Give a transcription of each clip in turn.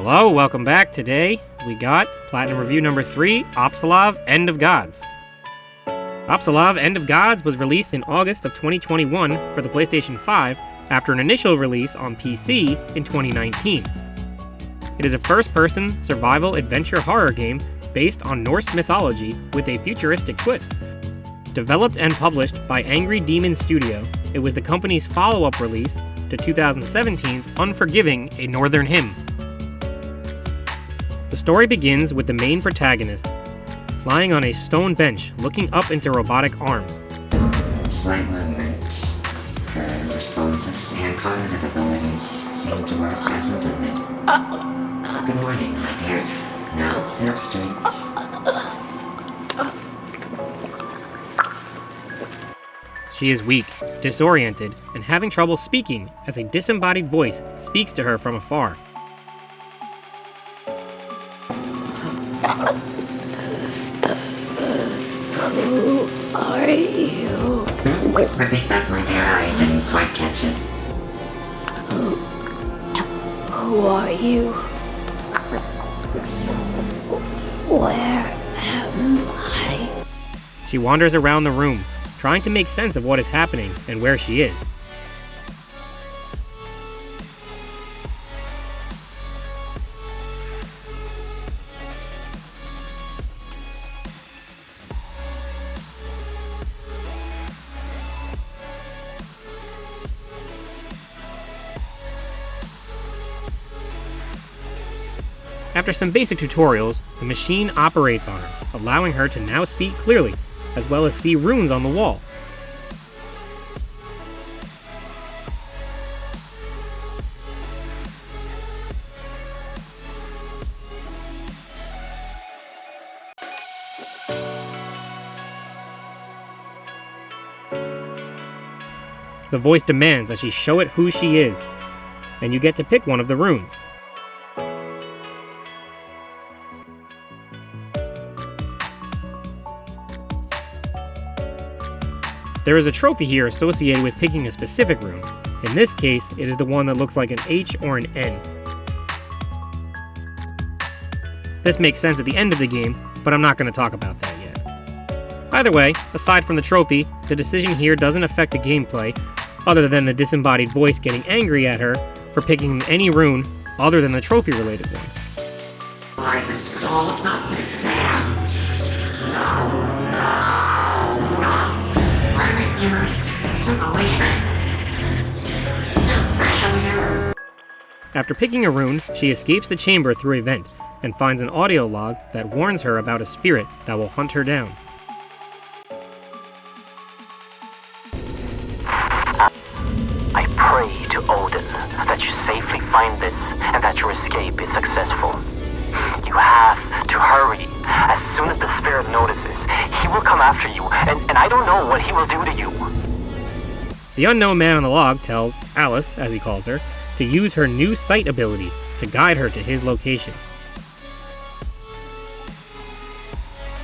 Hello, welcome back. Today, we got Platinum Review number 3, Apsulov End of Gods. Apsulov End of Gods was released in August of 2021 for the PlayStation 5 after an initial release on PC in 2019. It is a first-person survival adventure horror game based on Norse mythology with a futuristic twist. Developed and published by Angry Demon Studio, it was the company's follow-up release to 2017's Unforgiving: A Northern Hymn. The story begins with the main protagonist lying on a stone bench looking up into robotic arms. Slight movement. Her responses and cognitive abilities seem to work as intended. Good morning, my dear. Now sit up straight. She is weak, disoriented, and having trouble speaking as a disembodied voice speaks to her from afar. Who are you? Repeat that, my dear. I didn't quite catch it. Who are you? Where am I? She wanders around the room, trying to make sense of what is happening and where she is. After some basic tutorials, the machine operates on her, allowing her to now speak clearly, as well as see runes on the wall. The voice demands that she show it who she is, and you get to pick one of the runes. There is a trophy here associated with picking a specific rune. In this case, it is the one that looks like an H or an N. This makes sense at the end of the game, but I'm not going to talk about that yet. Either way, aside from the trophy, the decision here doesn't affect the gameplay, other than the disembodied voice getting angry at her for picking any rune other than the trophy-related one. Like the soul of the damned. I refuse to believe it. Failure. After picking a rune, she escapes the chamber through a vent and finds an audio log that warns her about a spirit that will hunt her down. I pray to Odin that you safely find this and that your escape is successful. You have to hurry. As soon as the spirit notices, he will come after you, and I don't know what he will do to you. The unknown man on the log tells Alice, as he calls her, to use her new sight ability to guide her to his location.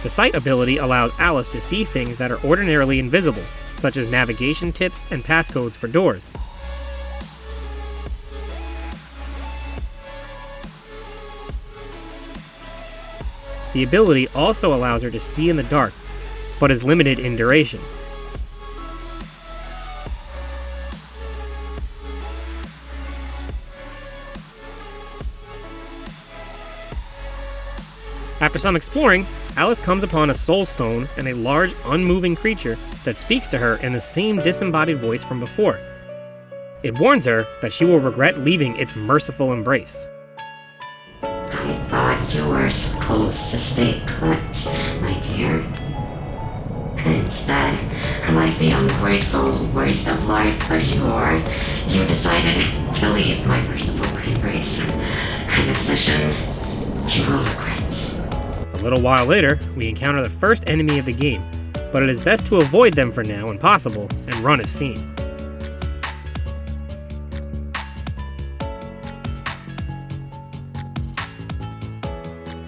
The sight ability allows Alice to see things that are ordinarily invisible, such as navigation tips and passcodes for doors. The ability also allows her to see in the dark, but is limited in duration. After some exploring, Alice comes upon a soul stone and a large, unmoving creature that speaks to her in the same disembodied voice from before. It warns her that she will regret leaving its merciful embrace. I thought you were supposed to stay put, my dear. Instead, like the ungrateful waste of life that you are, you decided to leave my merciful embrace. A decision you will regret. A little while later, we encounter the first enemy of the game, but it is best to avoid them for now when possible and run if seen.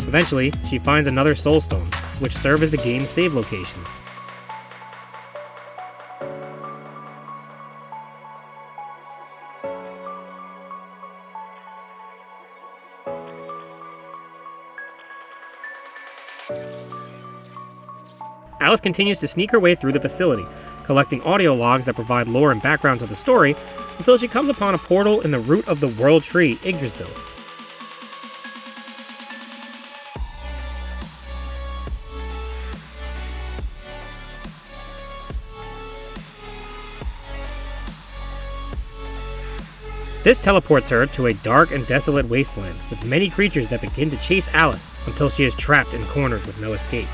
Eventually, she finds another soul stone, which serve as the game's save locations. Alice continues to sneak her way through the facility, collecting audio logs that provide lore and background to the story, until she comes upon a portal in the root of the World Tree, Yggdrasil. This teleports her to a dark and desolate wasteland with many creatures that begin to chase Alice until she is trapped and cornered with no escape.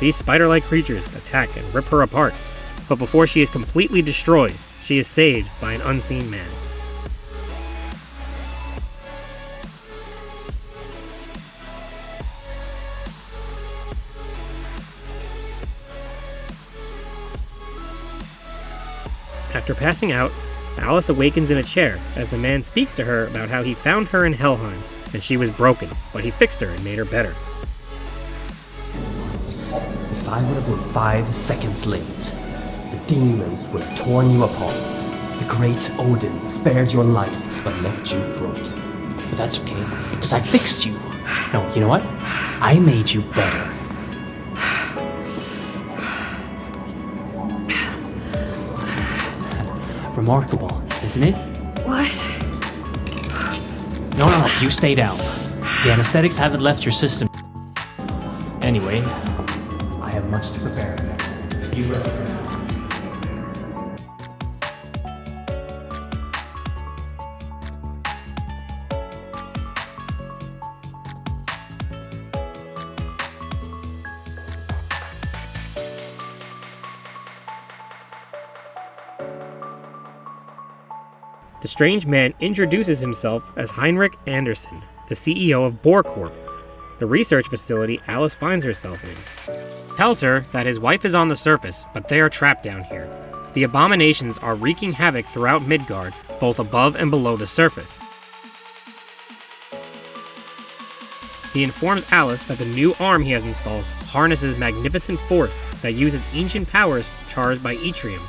These spider-like creatures attack and rip her apart, but before she is completely destroyed, she is saved by an unseen man. After passing out, Alice awakens in a chair as the man speaks to her about how he found her in Helheim and she was broken, but he fixed her and made her better. If I would have been 5 seconds late, the demons would have torn you apart. The great Odin spared your life but left you broken. But that's okay, because I fixed you. No, you know what? I made you better. Remarkable, isn't it? What? No, you stay down. The anesthetics haven't left your system. Anyway, I have much to prepare. You rest for now. The strange man introduces himself as Heinrich Andersen, the CEO of Bohr Corp, the research facility Alice finds herself in. He tells her that his wife is on the surface, but they are trapped down here. The abominations are wreaking havoc throughout Midgard, both above and below the surface. He informs Alice that the new arm he has installed harnesses magnificent force that uses ancient powers charged by yttrium.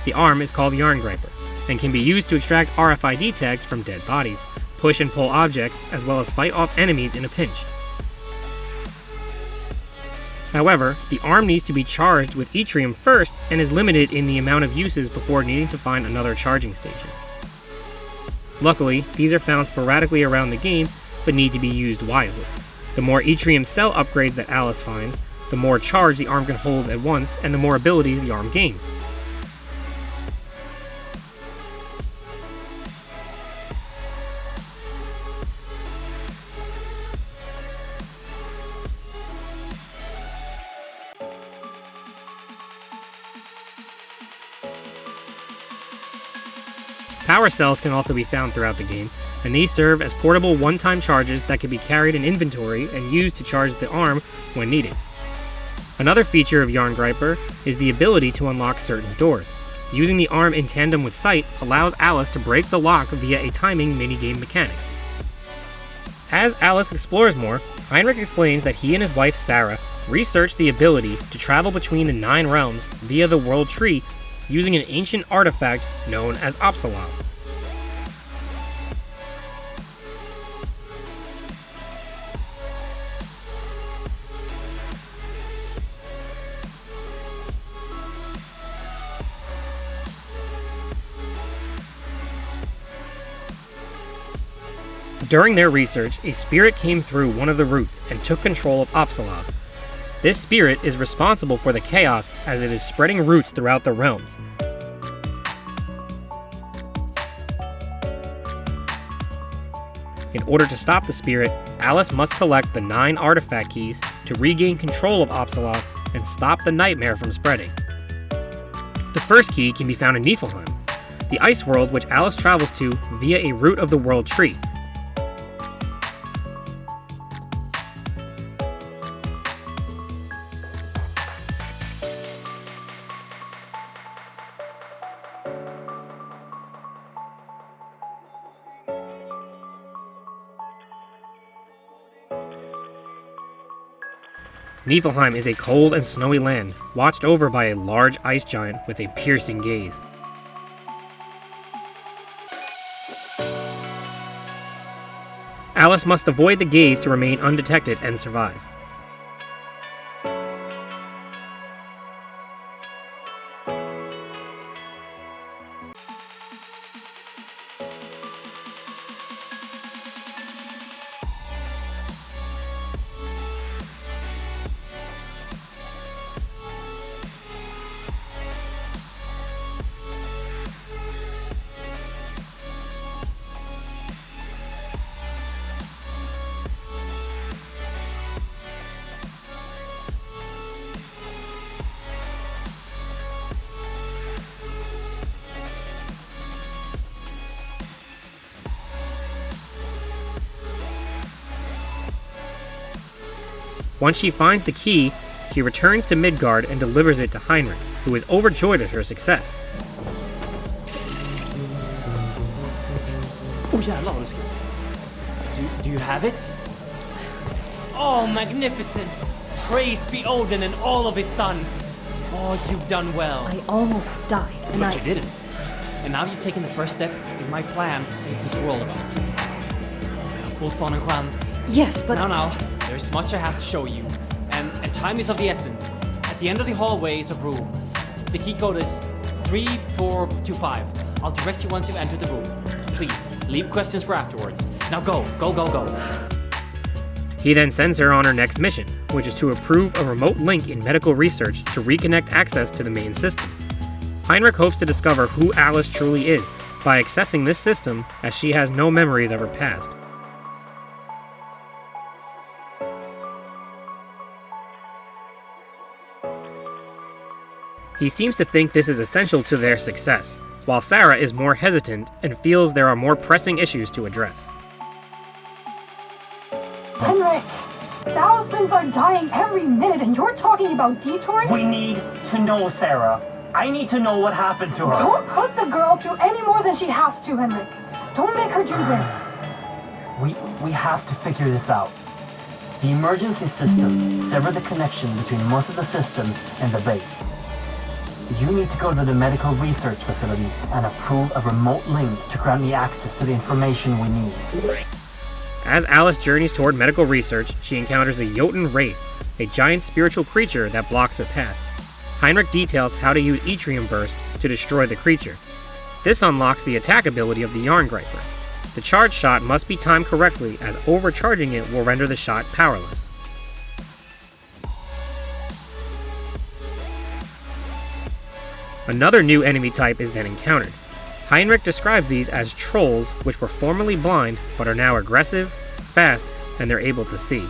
The arm is called Yarngriper, and can be used to extract RFID tags from dead bodies, push and pull objects, as well as fight off enemies in a pinch. However, the arm needs to be charged with yttrium first and is limited in the amount of uses before needing to find another charging station. Luckily, these are found sporadically around the game, but need to be used wisely. The more yttrium cell upgrades that Alice finds, the more charge the arm can hold at once and the more abilities the arm gains. Power cells can also be found throughout the game, and these serve as portable one-time charges that can be carried in inventory and used to charge the arm when needed. Another feature of Yarngriper is the ability to unlock certain doors. Using the arm in tandem with sight allows Alice to break the lock via a timing minigame mechanic. As Alice explores more, Heinrich explains that he and his wife Sarah researched the ability to travel between the 9 realms via the World Tree using an ancient artifact known as Apsulov. During their research, a spirit came through one of the roots and took control of Apsulov. This spirit is responsible for the chaos as it is spreading roots throughout the realms. In order to stop the spirit, Alice must collect the 9 artifact keys to regain control of Apsulov and stop the nightmare from spreading. The first key can be found in Niflheim, the ice world which Alice travels to via a route of the World Tree. Niflheim is a cold and snowy land, watched over by a large ice giant with a piercing gaze. Alice must avoid the gaze to remain undetected and survive. Once she finds the key, she returns to Midgard and delivers it to Heinrich, who is overjoyed at her success. Oh jävlar vad du ska. Do you have it? Oh, magnificent! Praised be Odin and all of his sons! Oh, you've done well. I almost died, and But you didn't. And now you've taken the first step in my plan to save this world of ours. Jag har fortfarande en chans. Yes, but... Now, there's much I have to show you. And time is of the essence. At the end of the hallway is a room. The key code is 3425. I'll direct you once you've entered the room. Please, leave questions for afterwards. Now go. He then sends her on her next mission, which is to approve a remote link in medical research to reconnect access to the main system. Heinrich hopes to discover who Alice truly is by accessing this system, as she has no memories of her past. He seems to think this is essential to their success, while Sarah is more hesitant and feels there are more pressing issues to address. Henrik, thousands are dying every minute and you're talking about detours? We need to know, Sarah. I need to know what happened to her. Don't put the girl through any more than she has to, Henrik. Don't make her do this. We have to figure this out. The emergency system severed the connection between most of the systems and the base. You need to go to the medical research facility and approve a remote link to grant me access to the information we need. As Alice journeys toward medical research, she encounters a Jotun Wraith, a giant spiritual creature that blocks her path. Heinrich details how to use Yttrium Burst to destroy the creature. This unlocks the attack ability of the Yarngriper. The charge shot must be timed correctly, as overcharging it will render the shot powerless. Another new enemy type is then encountered. Heinrich describes these as trolls, which were formerly blind but are now aggressive, fast, and they're able to see.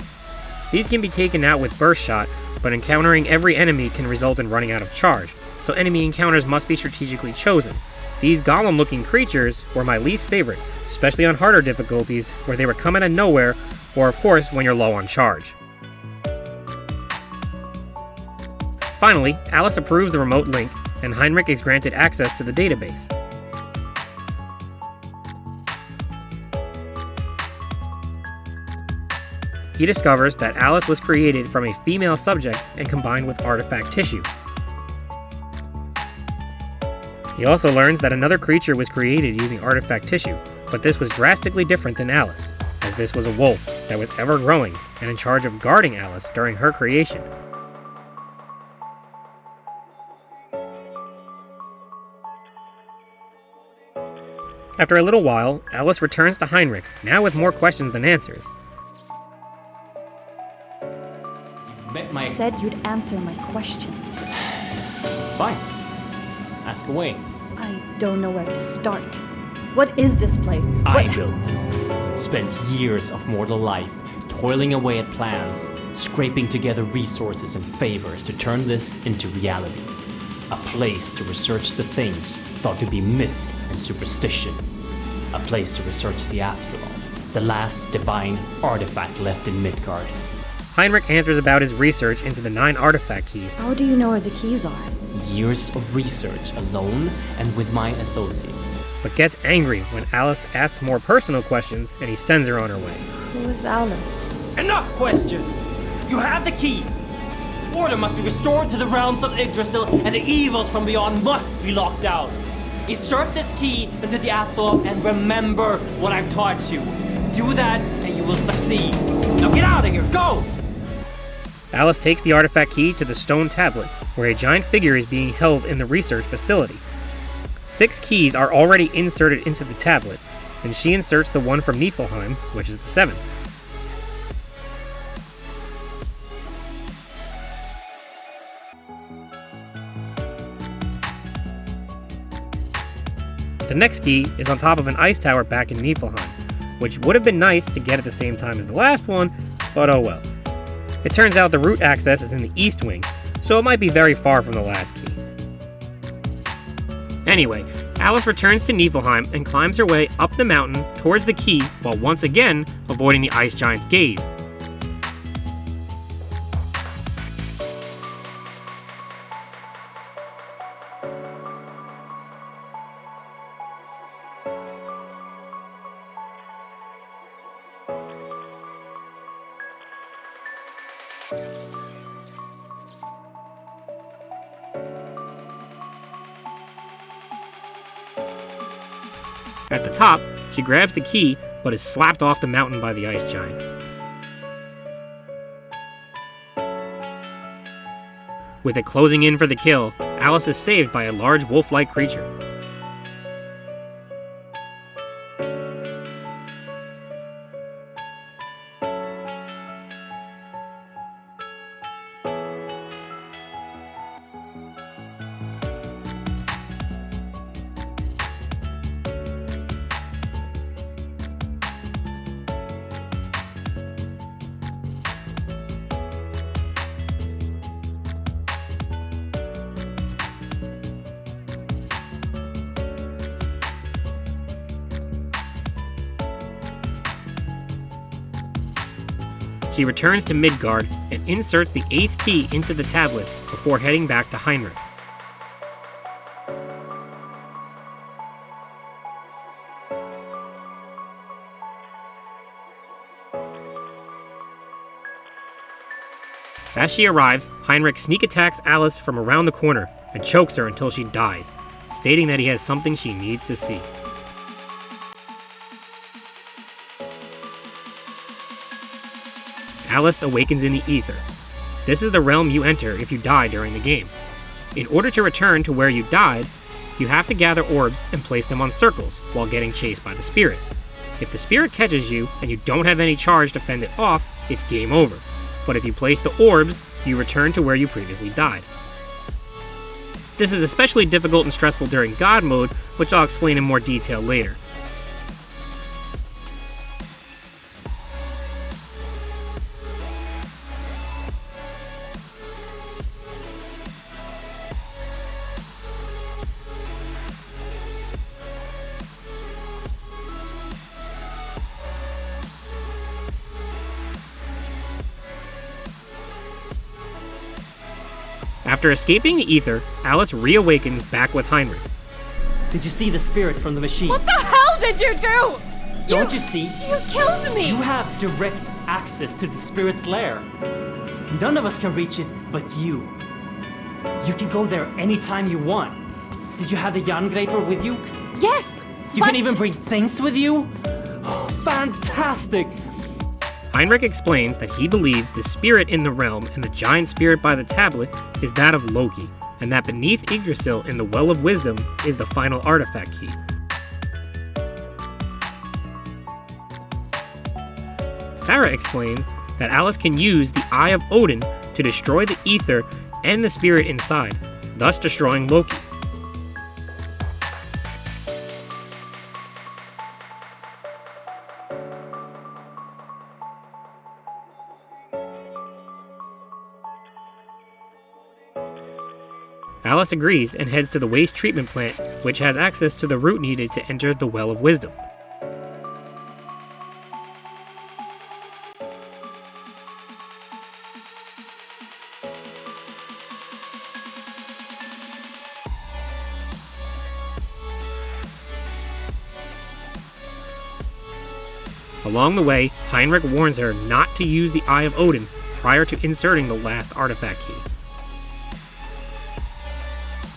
These can be taken out with burst shot, but encountering every enemy can result in running out of charge, so enemy encounters must be strategically chosen. These golem-looking creatures were my least favorite, especially on harder difficulties where they were come out of nowhere, or of course when you're low on charge. Finally, Alice approves the remote link, and Heinrich is granted access to the database. He discovers that Alice was created from a female subject and combined with artifact tissue. He also learns that another creature was created using artifact tissue, but this was drastically different than Alice, as this was a wolf that was ever growing and in charge of guarding Alice during her creation. After a little while, Alice returns to Heinrich, now with more questions than answers. You said you'd answer my questions. Fine. Ask away. I don't know where to start. What is this place? I built this. Spent years of mortal life toiling away at plans, scraping together resources and favors to turn this into reality. A place to research the things thought to be myth and superstition. A place to research the Apsulov, the last divine artifact left in Midgard. Heinrich answers about his research into the 9 artifact keys. How do you know where the keys are? Years of research alone and with my associates. But gets angry when Alice asks more personal questions and he sends her on her way. Who is Alice? Enough questions! You have the key! Order must be restored to the realms of Yggdrasil, and the evils from beyond must be locked out. Insert this key into the Apsulov and remember what I've taught you. Do that, and you will succeed. Now get out of here, go! Alice takes the artifact key to the stone tablet, where a giant figure is being held in the research facility. 6 keys are already inserted into the tablet, and she inserts the one from Niflheim, which is the 7th. The next key is on top of an ice tower back in Niflheim, which would have been nice to get at the same time as the last one, but oh well. It turns out the route access is in the east wing, so it might be very far from the last key. Anyway, Alice returns to Niflheim and climbs her way up the mountain towards the key while once again avoiding the ice giant's gaze. At the top, she grabs the key, but is slapped off the mountain by the ice giant. With it closing in for the kill, Alice is saved by a large wolf-like creature. She returns to Midgard and inserts the 8th key into the tablet before heading back to Heinrich. As she arrives, Heinrich sneak attacks Alice from around the corner and chokes her until she dies, stating that he has something she needs to see. Alice awakens in the ether. This is the realm you enter if you die during the game. In order to return to where you died, you have to gather orbs and place them on circles while getting chased by the spirit. If the spirit catches you and you don't have any charge to fend it off, it's game over. But if you place the orbs, you return to where you previously died. This is especially difficult and stressful during God mode, which I'll explain in more detail later. After escaping the ether, Alice reawakens back with Heinrich. Did you see the spirit from the machine? What the hell did you do? Don't you see? You killed me! You have direct access to the spirit's lair. None of us can reach it but you. You can go there anytime you want. Did you have the Jerngraper with you? Yes! You can even bring things with you? Oh, fantastic! Heinrich explains that he believes the spirit in the realm and the giant spirit by the tablet is that of Loki, and that beneath Yggdrasil in the Well of Wisdom is the final artifact key. Sarah explains that Alice can use the Eye of Odin to destroy the ether and the spirit inside, thus destroying Loki. Alice agrees and heads to the waste treatment plant, which has access to the route needed to enter the Well of Wisdom. Along the way, Heinrich warns her not to use the Eye of Odin prior to inserting the last artifact key.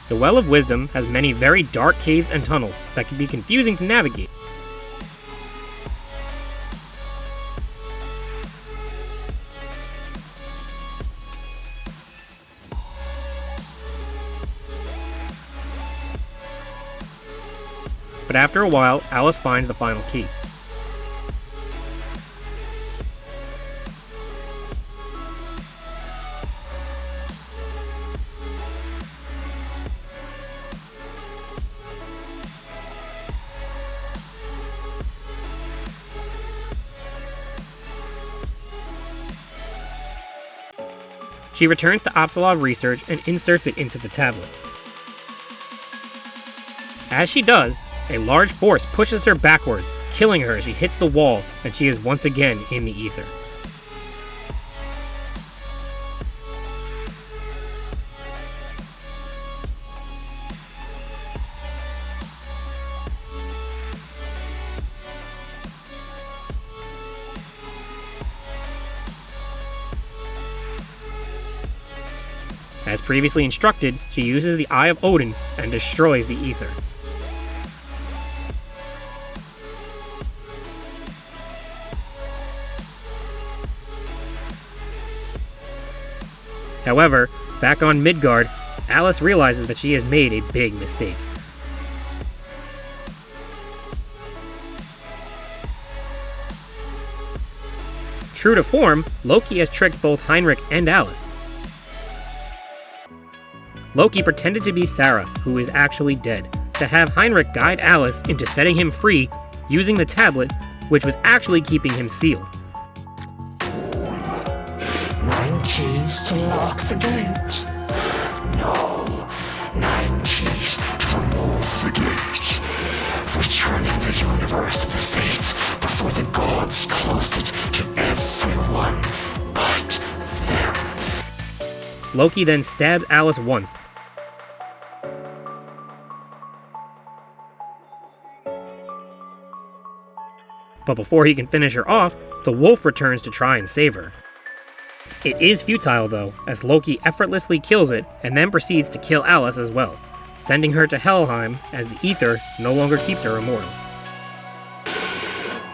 The Well of Wisdom has many very dark caves and tunnels that can be confusing to navigate. But after a while, Alice finds the final key. She returns to Apsulov Research and inserts it into the tablet. As she does, a large force pushes her backwards, killing her as she hits the wall, and she is once again in the ether. As previously instructed, she uses the Eye of Odin and destroys the ether. However, back on Midgard, Alice realizes that she has made a big mistake. True to form, Loki has tricked both Heinrich and Alice. Loki pretended to be Sarah, who is actually dead, to have Heinrich guide Alice into setting him free using the tablet, which was actually keeping him sealed. 9 keys to lock the gate. No, 9 keys to remove the gate. Returning the universe to the state before the gods closed it to everyone but them. Loki then stabs Alice once. But before he can finish her off, the wolf returns to try and save her. It is futile though, as Loki effortlessly kills it and then proceeds to kill Alice as well, sending her to Helheim as the ether no longer keeps her immortal.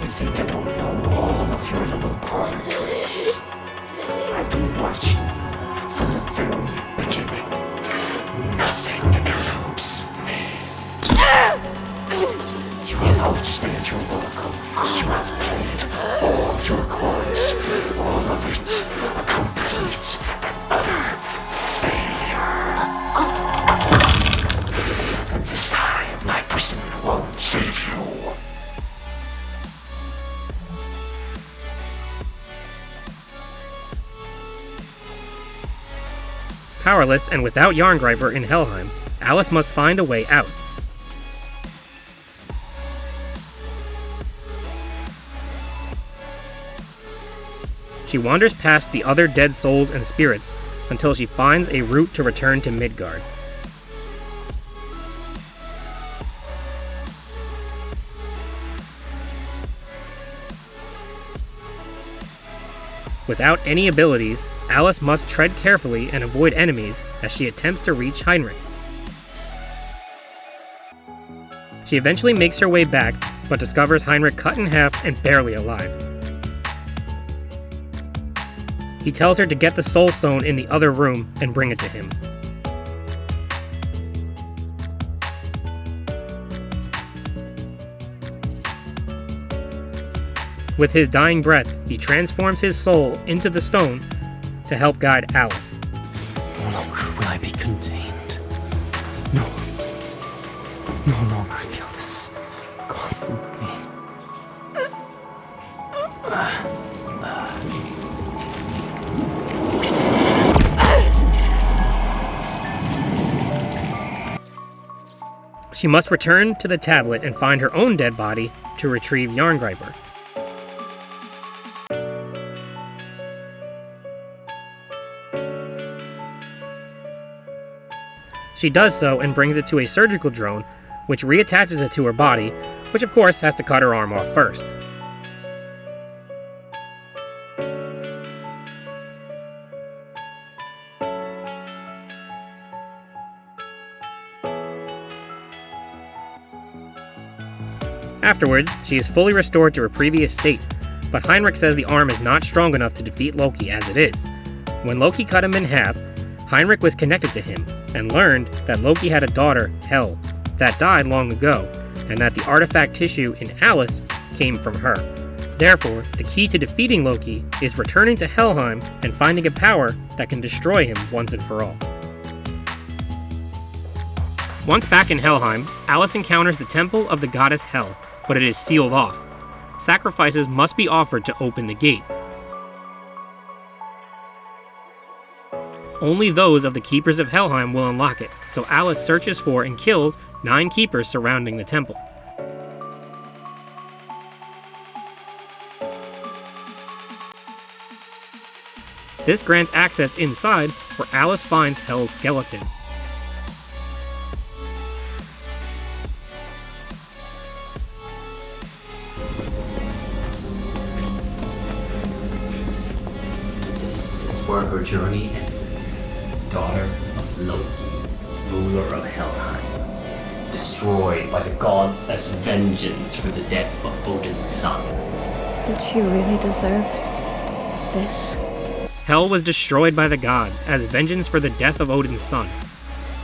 You think I don't know all of your little conflicts? I've been watching from the very beginning. Nothing eludes me. You have outstayed your welcome. You have played all your cards. All of it a complete and utter failure. And this time, my prison won't save you. Powerless and without Yarngreifer in Helheim, Alice must find a way out. She wanders past the other dead souls and spirits until she finds a route to return to Midgard. Without any abilities, Alice must tread carefully and avoid enemies as she attempts to reach Heinrich. She eventually makes her way back, but discovers Heinrich cut in half and barely alive. He tells her to get the Soul Stone in the other room and bring it to him. With his dying breath, he transforms his soul into the stone to help guide Alice. No longer will I be contained. No longer feel this constant pain. She must return to the tablet and find her own dead body to retrieve Yarngreifer. She does so and brings it to a surgical drone, which reattaches it to her body, which of course has to cut her arm off first. Afterwards, she is fully restored to her previous state, but Heinrich says the arm is not strong enough to defeat Loki as it is. When Loki cut him in half, Heinrich was connected to him and learned that Loki had a daughter, Hel, that died long ago, and that the artifact tissue in Alice came from her. Therefore, the key to defeating Loki is returning to Helheim and finding a power that can destroy him once and for all. Once back in Helheim, Alice encounters the temple of the goddess Hel, but it is sealed off. Sacrifices must be offered to open the gate. Only those of the Keepers of Helheim will unlock it, so Alice searches for and kills 9 keepers surrounding the temple. This grants access inside, where Alice finds Hel's skeleton. This is where her journey ended. Daughter of Loki, ruler of Helheim, destroyed by the gods as vengeance for the death of Odin's son. Did she really deserve this? Hel was destroyed by the gods as vengeance for the death of Odin's son.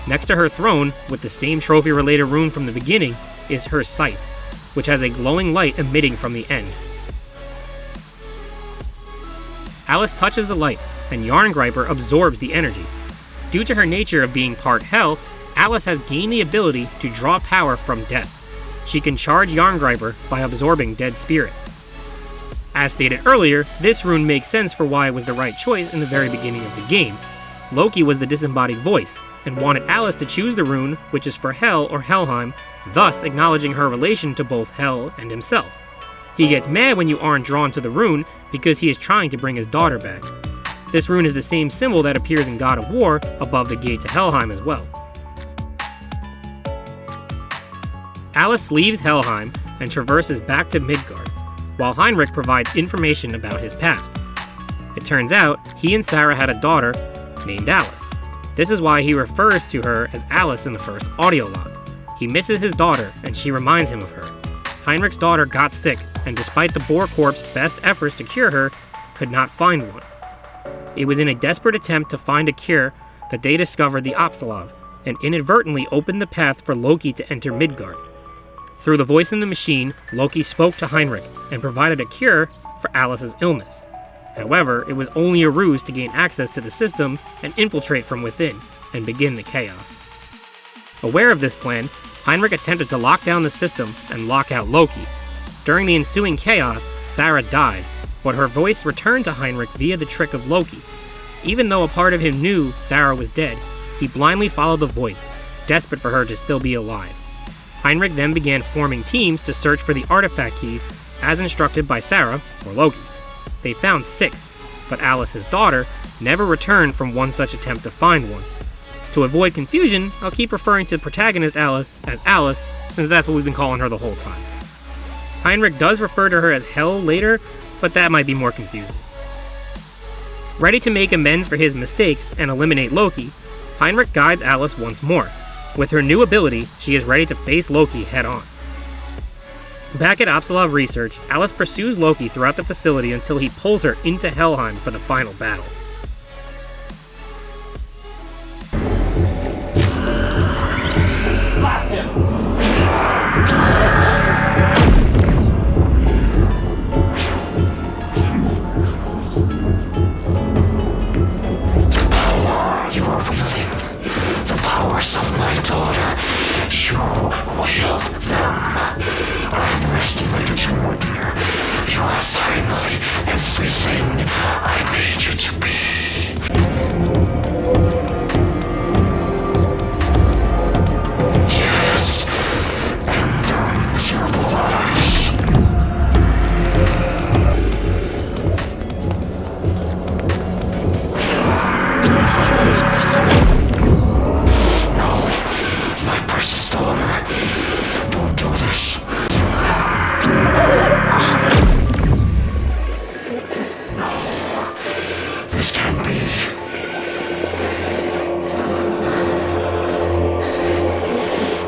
Next to her throne, with the same trophy-related rune from the beginning, is her scythe, which has a glowing light emitting from the end. Alice touches the light, and Yarngriper absorbs the energy. Due to her nature of being part Hel, Alice has gained the ability to draw power from death. She can charge Yarngriper by absorbing dead spirits. As stated earlier, this rune makes sense for why it was the right choice in the very beginning of the game. Loki was the disembodied voice, and wanted Alice to choose the rune which is for Hel or Helheim, thus acknowledging her relation to both Hel and himself. He gets mad when you aren't drawn to the rune because he is trying to bring his daughter back. This rune is the same symbol that appears in God of War above the gate to Helheim as well. Alice leaves Helheim and traverses back to Midgard, while Heinrich provides information about his past. It turns out he and Sarah had a daughter named Alice. This is why he refers to her as Alice in the first audio log. He misses his daughter and she reminds him of her. Heinrich's daughter got sick, and despite the Boar Corp's best efforts to cure her, could not find one. It was in a desperate attempt to find a cure that they discovered the Apsulov, and inadvertently opened the path for Loki to enter Midgard. Through the voice in the machine, Loki spoke to Heinrich and provided a cure for Alice's illness. However, it was only a ruse to gain access to the system and infiltrate from within, and begin the chaos. Aware of this plan, Heinrich attempted to lock down the system and lock out Loki. During the ensuing chaos, Sarah died, but her voice returned to Heinrich via the trick of Loki. Even though a part of him knew Sarah was dead, he blindly followed the voice, desperate for her to still be alive. Heinrich then began forming teams to search for the artifact keys, as instructed by Sarah, or Loki. They found 6, but Alice's daughter never returned from one such attempt to find one. To avoid confusion, I'll keep referring to protagonist Alice as Alice, since that's what we've been calling her the whole time. Heinrich does refer to her as Hel later, but that might be more confusing. Ready to make amends for his mistakes and eliminate Loki, Heinrich guides Alice once more. With her new ability, she is ready to face Loki head-on. Back at Apsulov Research, Alice pursues Loki throughout the facility until he pulls her into Helheim for the final battle. Blast him! Of my daughter, you wield them. I underestimated you, my dear. You are finally everything I made you to be. Yes, and done with your lives. Don't do this. No, this can't be.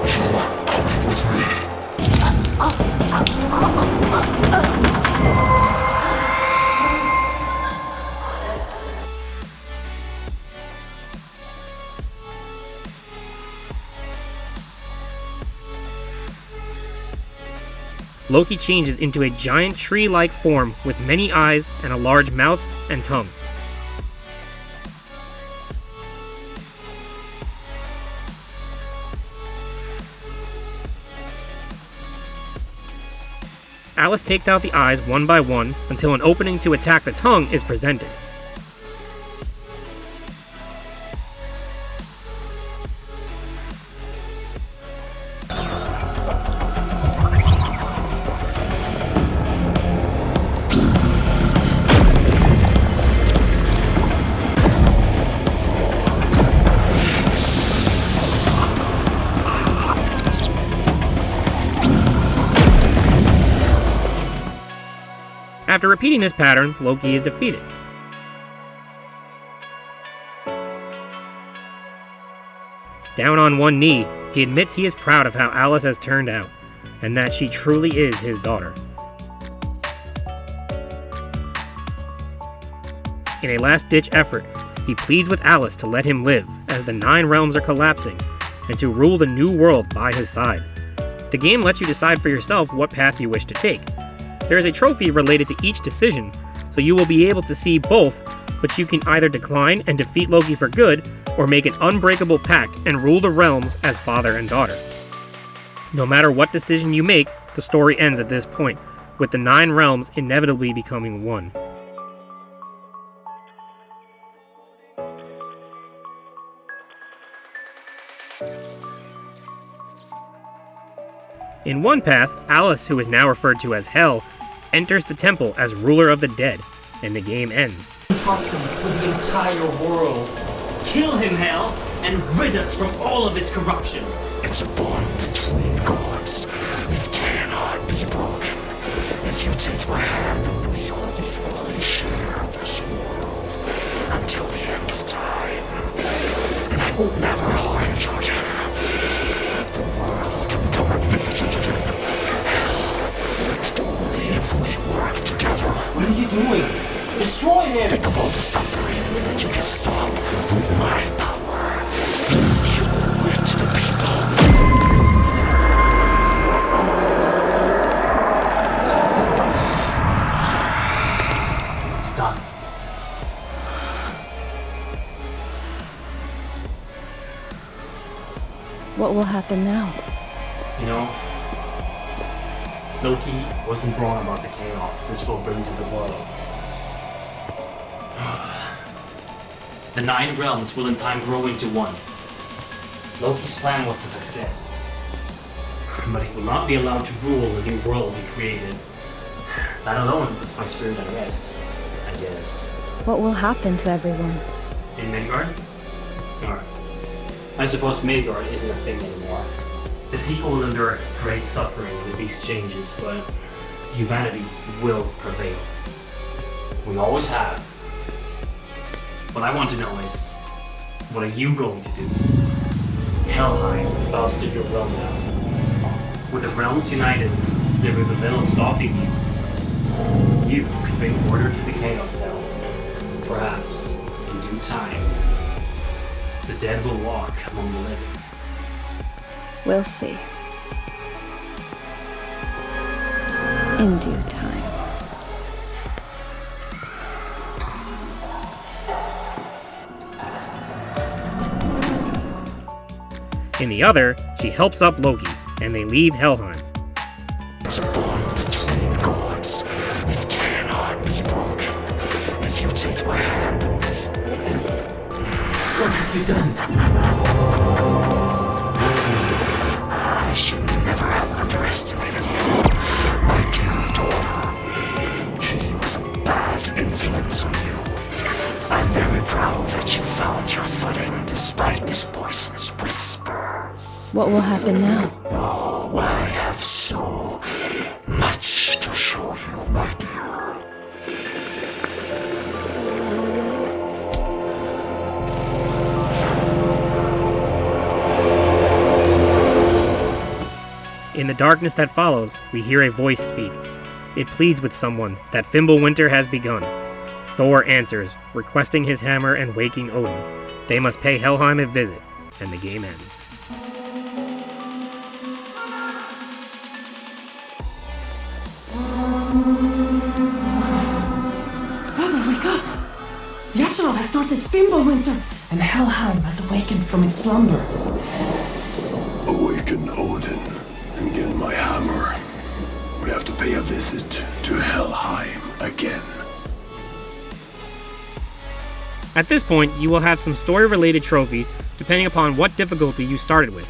You are coming with me. Loki changes into a giant tree-like form with many eyes and a large mouth and tongue. Alice takes out the eyes one by one until an opening to attack the tongue is presented. After repeating this pattern, Loki is defeated. Down on one knee, he admits he is proud of how Alice has turned out, and that she truly is his daughter. In a last-ditch effort, he pleads with Alice to let him live as the 9 realms are collapsing, and to rule the new world by his side. The game lets you decide for yourself what path you wish to take. There is a trophy related to each decision, so you will be able to see both, but you can either decline and defeat Loki for good, or make an unbreakable pact and rule the realms as father and daughter. No matter what decision you make, the story ends at this point, with the 9 realms inevitably becoming one. In one path, Alice, who is now referred to as Hell, enters the temple as ruler of the dead, and the game ends. Trust him with the entire world. Kill him, Hell, and rid us from all of his corruption. It's a bond between gods. It cannot be broken. If you take my hand, we will equally share this world until the end of time. And I will never harm Georgia. The world can become magnificent again. But only if we work together. What are you doing? Destroy him! Think of all the suffering that you can stop with my power. Give it to the people. It's done. What will happen now? You know, Loki wasn't wrong about the chaos this will bring to the world. The 9 realms will in time grow into one. Loki's plan was a success. But he will not be allowed to rule the new world he created. That alone puts my spirit at rest, I guess. What will happen to everyone? In Midgard? Or, I suppose Midgard isn't a thing anymore. The people will endure great suffering with these changes, but humanity will prevail. We always have. What I want to know is, what are you going to do? Helheim bows to your realm now. With the realms united, there will be little stopping you. You can bring order to the chaos now. Perhaps, in due time, the dead will walk among the living. We'll see. In due time. In the other, she helps up Loki, and they leave Helheim. It's a bond between gods. It cannot be broken. If you take my hand, What have you done? I should never have underestimated you, my dear daughter. He was a bad influence on you. I'm very proud that you found your footing despite his poisonous whispers. What will happen now? Oh, I have so much to show you, my dear. In the darkness that follows, we hear a voice speak. It pleads with someone that Fimbulwinter has begun. Thor answers, requesting his hammer and waking Odin. They must pay Helheim a visit, and the game ends. Father, wake up! The Apsulov has started Fimbulwinter, and Helheim has awakened from its slumber. Awaken Odin and get my hammer. We have to pay a visit to Helheim again. At this point, you will have some story-related trophies depending upon what difficulty you started with.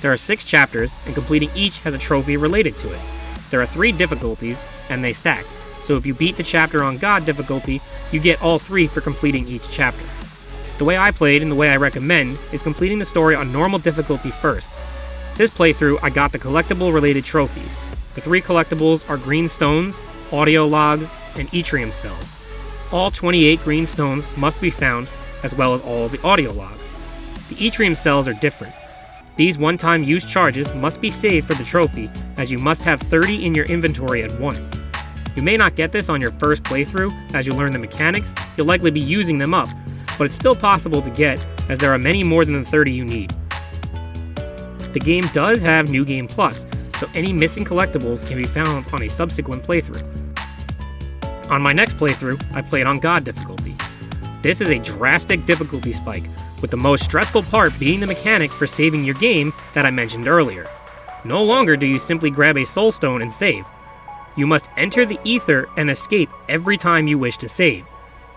There are 6 chapters, and completing each has a trophy related to it. There are 3 difficulties, and they stack, so if you beat the chapter on God difficulty, you get all 3 for completing each chapter. The way I played and the way I recommend is completing the story on normal difficulty first. This playthrough, I got the collectible-related trophies. The 3 collectibles are green stones, audio logs, and yttrium cells. All 28 green stones must be found, as well as all the audio logs. The yttrium cells are different. These one-time use charges must be saved for the trophy, as you must have 30 in your inventory at once. You may not get this on your first playthrough. As you learn the mechanics, you'll likely be using them up, but it's still possible to get, as there are many more than the 30 you need. The game does have New Game Plus, so any missing collectibles can be found on a subsequent playthrough. On my next playthrough, I played on God difficulty. This is a drastic difficulty spike, with the most stressful part being the mechanic for saving your game that I mentioned earlier. No longer do you simply grab a soul stone and save. You must enter the ether and escape every time you wish to save.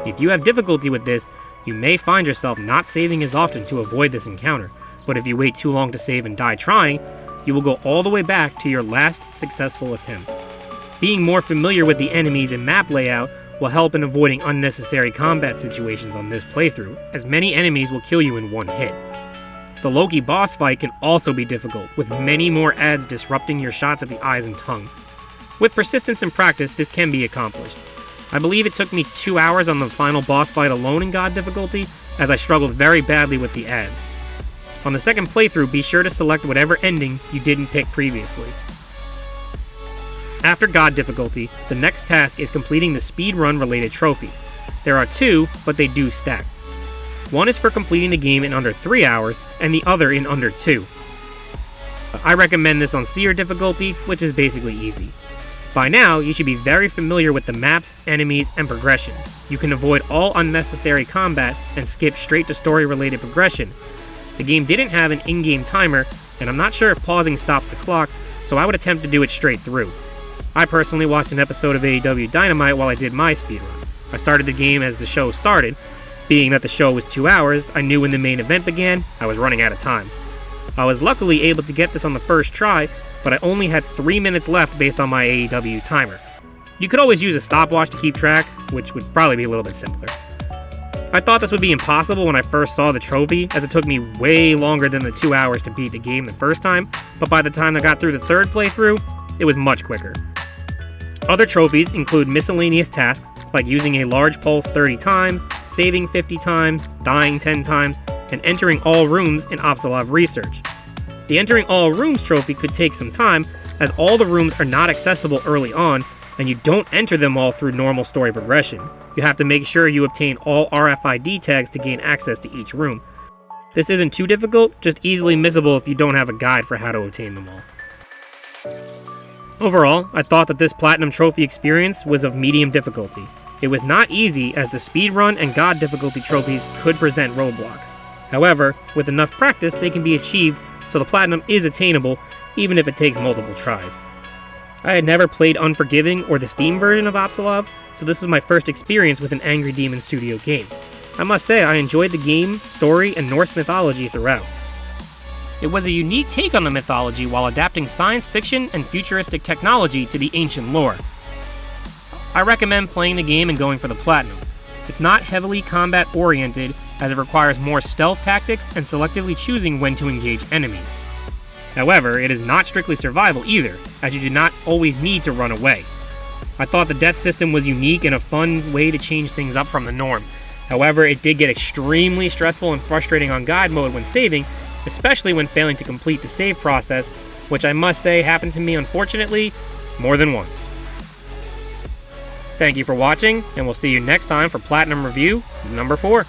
If you have difficulty with this, you may find yourself not saving as often to avoid this encounter, but if you wait too long to save and die trying, you will go all the way back to your last successful attempt. Being more familiar with the enemies and map layout will help in avoiding unnecessary combat situations on this playthrough, as many enemies will kill you in one hit. The Loki boss fight can also be difficult, with many more adds disrupting your shots at the eyes and tongue. With persistence and practice, this can be accomplished. I believe it took me 2 hours on the final boss fight alone in God difficulty, as I struggled very badly with the adds. On the second playthrough, be sure to select whatever ending you didn't pick previously. After God difficulty, the next task is completing the speedrun related trophies. There are 2, but they do stack. One is for completing the game in under 3 hours, and the other in under 2. I recommend this on Seer difficulty, which is basically easy. By now, you should be very familiar with the maps, enemies, and progression. You can avoid all unnecessary combat and skip straight to story-related progression. The game didn't have an in-game timer, and I'm not sure if pausing stops the clock, so I would attempt to do it straight through. I personally watched an episode of AEW Dynamite while I did my speedrun. I started the game as the show started. Being that the show was 2 hours, I knew when the main event began, I was running out of time. I was luckily able to get this on the first try, but I only had 3 minutes left based on my AEW timer. You could always use a stopwatch to keep track, which would probably be a little bit simpler. I thought this would be impossible when I first saw the trophy, as it took me way longer than the 2 hours to beat the game the first time, but by the time I got through the third playthrough, it was much quicker. Other trophies include miscellaneous tasks, like using a large pulse 30 times, saving 50 times, dying 10 times, and entering all rooms in Apsulov Research. The entering all rooms trophy could take some time, as all the rooms are not accessible early on, and you don't enter them all through normal story progression. You have to make sure you obtain all RFID tags to gain access to each room. This isn't too difficult, just easily missable if you don't have a guide for how to obtain them all. Overall, I thought that this Platinum Trophy experience was of medium difficulty. It was not easy, as the speedrun and God difficulty trophies could present roadblocks. However, with enough practice, they can be achieved, so the Platinum is attainable, even if it takes multiple tries. I had never played Unforgiving or the Steam version of Apsulov, so this was my first experience with an Angry Demon Studio game. I must say I enjoyed the game, story, and Norse mythology throughout. It was a unique take on the mythology while adapting science fiction and futuristic technology to the ancient lore. I recommend playing the game and going for the Platinum. It's not heavily combat-oriented, as it requires more stealth tactics and selectively choosing when to engage enemies. However, it is not strictly survival either, as you do not always need to run away. I thought the death system was unique and a fun way to change things up from the norm. However, it did get extremely stressful and frustrating on guide mode when saving, especially when failing to complete the save process, which I must say happened to me, unfortunately, more than once. Thank you for watching, and we'll see you next time for Platinum Review number 4.